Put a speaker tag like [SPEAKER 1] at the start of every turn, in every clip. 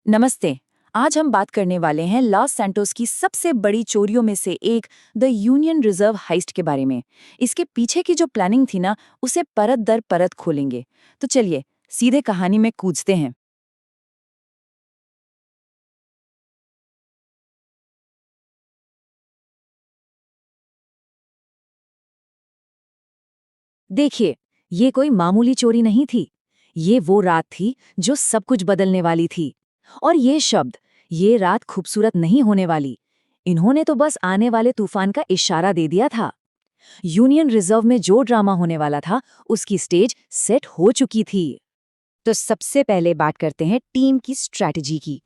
[SPEAKER 1] नमस्ते। आज हम बात करने वाले हैं लॉस सैंटोस की सबसे बड़ी चोरियों में से एक द यूनियन रिजर्व हाइस्ट के बारे में। इसके पीछे की जो प्लानिंग थी ना, उसे परत दर परत खोलेंगे। तो चलिए सीधे कहानी में कूदते हैं। देखिए, ये कोई मामूली चोरी नहीं थी। ये वो रात थी जो सब कुछ बदलने वाली थी। और ये शब्द, ये रात खूबसूरत नहीं होने वाली, इन्होंने तो बस आने वाले तूफान का इशारा दे दिया था। यूनियन रिजर्व में जो ड्रामा होने वाला था, उसकी स्टेज सेट हो चुकी थी। तो सबसे पहले बात करते हैं टीम की स्ट्रैटेजी की।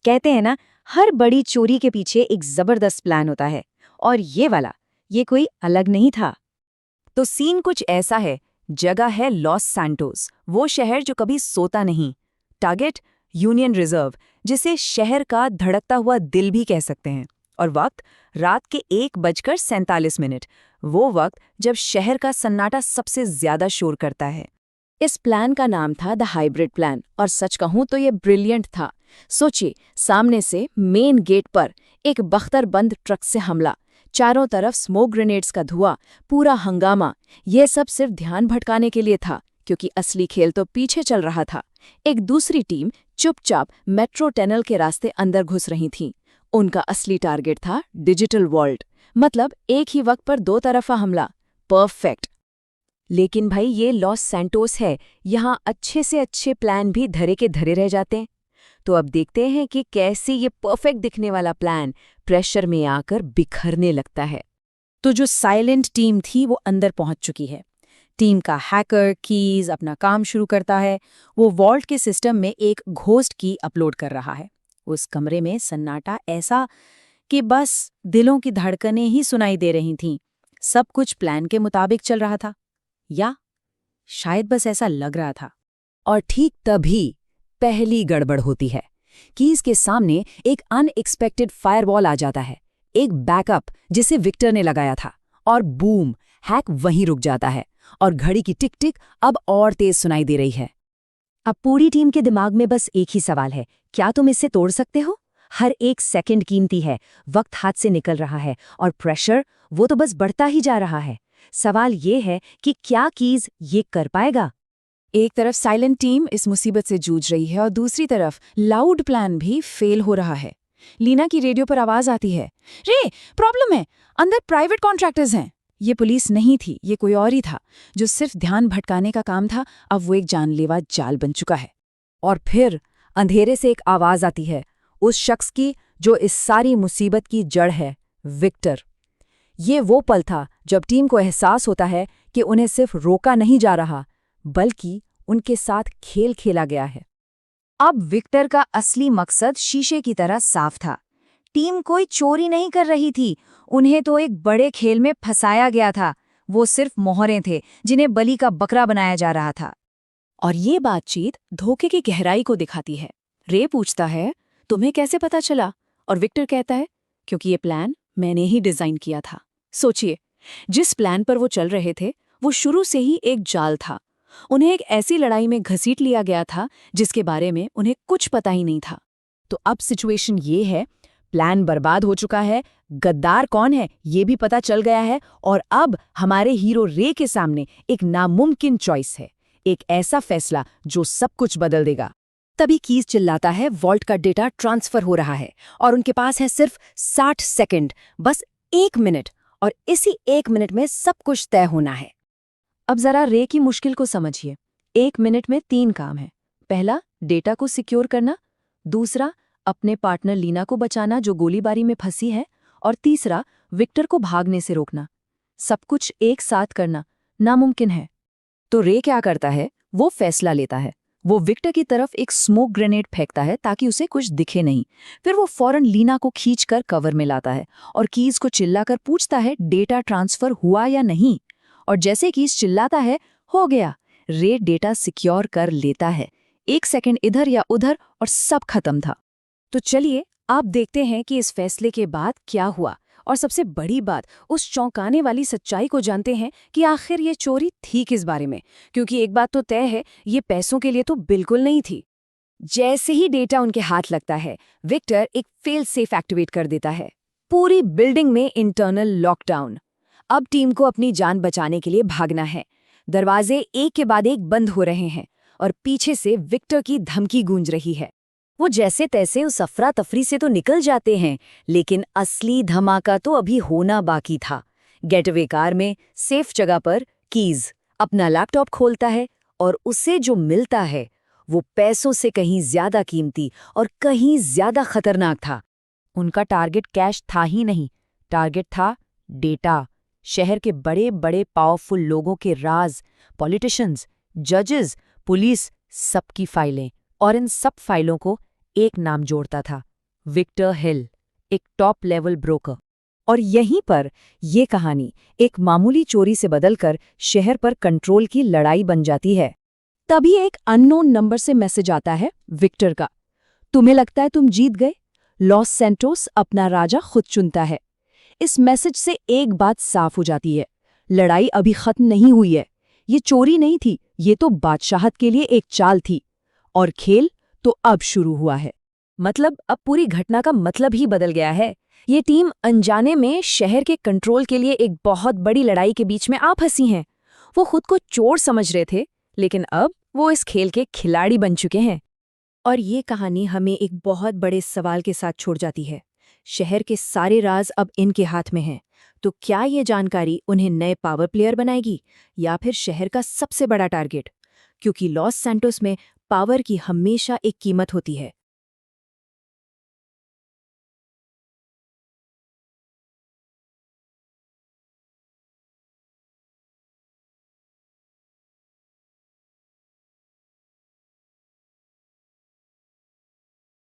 [SPEAKER 1] कहते हैं ना, हर बड़ी चोरी के पीछे एक जबरदस्त प्लान होता है। और ये कोई अलग नहीं था। तो सीन कुछ ऐसा है। जगह है लॉस सैंटोस, वो शहर जो कभी सोता नहीं। टारगेट यूनियन रिजर्व, जिसे शहर का धड़कता हुआ दिल भी कह सकते हैं। और वक्त रात के 1:47। वो वक्त जब शहर का सन्नाटा सबसे ज्यादा शोर करता है। इस प्लान का नाम था द हाइब्रिड प्लान, और सच कहूं तो ये ब्रिलियंट था। सोचिए, सामने से मेन गेट पर एक बख्तरबंद ट्रक से हमला, चारों तरफ स्मोक ग्रेनेड्स का धुआं, पूरा हंगामा। यह सब सिर्फ ध्यान भटकाने के लिए था, क्योंकि असली खेल तो पीछे चल रहा था। एक दूसरी टीम चुपचाप मेट्रो टनल के रास्ते अंदर घुस रही थी। उनका असली टारगेट था डिजिटल वर्ल्ड, मतलब एक ही वक्त पर दो तरफा हमला। परफेक्ट। लेकिन भाई, ये लॉस सैंटोस है, यहाँ अच्छे से अच्छे प्लान भी धरे के धरे रह जाते हैं। तो अब देखते हैं कि कैसे ये परफेक्ट दिखने वाला प्लान प्रेशर में आकर बिखरने लगता है। तो जो साइलेंट टीम थी वो अंदर पहुंच चुकी है। टीम का हैकर कीज अपना काम शुरू करता है। वो वॉल्ट के सिस्टम में एक घोस्ट की अपलोड कर रहा है। उस कमरे में सन्नाटा ऐसा कि बस दिलों की धड़कनें ही सुनाई दे रही थीं। सब कुछ प्लान के मुताबिक चल रहा था, या शायद बस ऐसा लग रहा था। और ठीक तभी पहली गड़बड़ होती है। कीज के सामने एक अनएक्सपेक्टेड फायरवॉल आ जाता है, एक बैकअप जिसे विक्टर ने लगाया था। और बूम, हैक वहीं रुक जाता है। और घड़ी की टिक टिक अब और तेज सुनाई दे रही है। अब पूरी टीम के दिमाग में बस एक ही सवाल है, क्या तुम इसे तोड़ सकते हो? हर एक सेकंड कीमती है, वक्त हाथ से निकल रहा है, और प्रेशर वो तो बस बढ़ता ही जा रहा है। सवाल ये है कि क्या कीज ये कर पाएगा? एक तरफ साइलेंट टीम इस मुसीबत से जूझ रही है, और दूसरी तरफ लाउड प्लान भी फेल हो रहा है। लीना की रेडियो पर आवाज आती है, रे, प्रॉब्लम है, अंदर प्राइवेट कॉन्ट्रैक्टर्स हैं। ये पुलिस नहीं थी, ये कोई और ही था, जो सिर्फ ध्यान भटकाने का काम था। अब वो एक जानलेवा जाल बन चुका है। और फिर अंधेरे से एक आवाज आती है, उस शख्स की जो इस सारी मुसीबत की जड़ है, विक्टर। ये वो पल था जब टीम को एहसास होता है कि उन्हें सिर्फ रोका नहीं जा रहा, बल्कि उनके साथ खेल खेला गया है। अब विक्टर का असली मकसद शीशे की तरह साफ था। टीम कोई चोरी नहीं कर रही थी, उन्हें तो एक बड़े खेल में फंसाया गया था। वो सिर्फ मोहरे थे जिन्हें बलि का बकरा बनाया जा रहा था। और ये बातचीत धोखे की गहराई को दिखाती है। रे पूछता है, तुम्हें कैसे पता चला? और विक्टर कहता है, क्योंकि ये प्लान मैंने ही डिजाइन किया था। सोचिए, जिस प्लान पर वो चल रहे थे, वो शुरू से ही एक जाल था। उन्हें एक ऐसी लड़ाई में घसीट लिया गया था जिसके बारे में उन्हें कुछ पता ही नहीं था। तो अब सिचुएशन ये है, प्लान बर्बाद हो चुका है, गद्दार कौन है ये भी पता चल गया है, और अब हमारे हीरो रे के सामने एक नामुमकिन चॉइस है, एक ऐसा फैसला जो सब कुछ बदल देगा। तभी कीज चिल्लाता है, वॉल्ट का डेटा ट्रांसफर हो रहा है, और उनके पास है सिर्फ 60 सेकंड, बस 1 मिनट, और इसी 1 मिनट में सब कुछ तय होना है। अब जरा रे की मुश्किल को समझिए। 1 मिनट में 3 काम हैं। पहला, डेटा को सिक्योर करना। दूसरा, अपने पार्टनर लीना को बचाना जो गोलीबारी में फंसी है। और तीसरा, विक्टर को भागने से रोकना। सब कुछ एक साथ करना नामुमकिन है। तो रे क्या करता है? वो फैसला लेता है। वो विक्टर की तरफ एक स्मोक ग्रेनेड फेंकता है ताकि उसे कुछ दिखे नहीं। फिर वो फौरन लीना को खींचकर कवर में लाता है और कीज को चिल्लाकर पूछता है, डेटा ट्रांसफर हुआ या नहीं? और जैसे कीज चिल्लाता है, हो गया। रे डेटा सिक्योर कर लेता है। 1 सेकंड इधर या उधर और सब खत्म था। तो चलिए आप देखते हैं कि इस फैसले के बाद क्या हुआ, और सबसे बड़ी बात, उस चौंकाने वाली सच्चाई को जानते हैं कि आखिर ये चोरी थी किस बारे में। क्योंकि एक बात तो तय है, ये पैसों के लिए तो बिल्कुल नहीं थी। जैसे ही डेटा उनके हाथ लगता है, विक्टर एक फेल सेफ एक्टिवेट कर देता है। पूरी बिल्डिंग में इंटरनल लॉकडाउन। अब टीम को अपनी जान बचाने के लिए भागना है। दरवाजे एक के बाद एक बंद हो रहे हैं और पीछे से विक्टर की धमकी गूंज रही है। वो जैसे तैसे उस अफरा तफरी से तो निकल जाते हैं, लेकिन असली धमाका तो अभी होना बाकी था। गेटवे कार में सेफ जगह पर कीज अपना लैपटॉप खोलता है और उसे जो मिलता है वो पैसों से कहीं ज्यादा कीमती और कहीं ज्यादा खतरनाक था। उनका टारगेट कैश था ही नहीं, टारगेट था डेटा। शहर के बड़े बड़े पावरफुल लोगों के राज, पॉलिटिशियंस, जजेस, पुलिस, सबकी फाइलें। और इन सब फाइलों को एक नाम जोड़ता था, विक्टर हिल, एक टॉप लेवल ब्रोकर। और यहीं पर ये कहानी एक मामूली चोरी से बदलकर शहर पर कंट्रोल की लड़ाई बन जाती है। तभी एक अननोन नंबर से मैसेज आता है विक्टर का। तुम्हें लगता है तुम जीत गए? लॉस सैंटोस अपना राजा खुद चुनता है। इस मैसेज से एक बात साफ हो जाती है, लड़ाई अभी खत्म नहीं हुई है। ये चोरी नहीं थी, ये तो बादशाहत के लिए एक चाल थी। और खेल तो अब शुरू हुआ है। मतलब अब पूरी घटना का मतलब ही बदल गया है। ये टीम अनजाने में शहर के कंट्रोल के लिए एक बहुत बड़ी लड़ाई के बीच में आ फंसी हैं। वो खुद को चोर समझ रहे थे, लेकिन अब वो इस खेल के खिलाड़ी बन चुके हैं। और ये कहानी हमें एक बहुत बड़े सवाल के साथ छोड़ जाती है। शहर के सारे राज अब इनके हाथ में हैं। तो क्या ये जानकारी उन्हें नए पावर प्लेयर बनाएगी या फिर शहर का सबसे बड़ा टारगेट? क्योंकि लॉस सैंटोस में पावर की हमेशा एक कीमत होती है।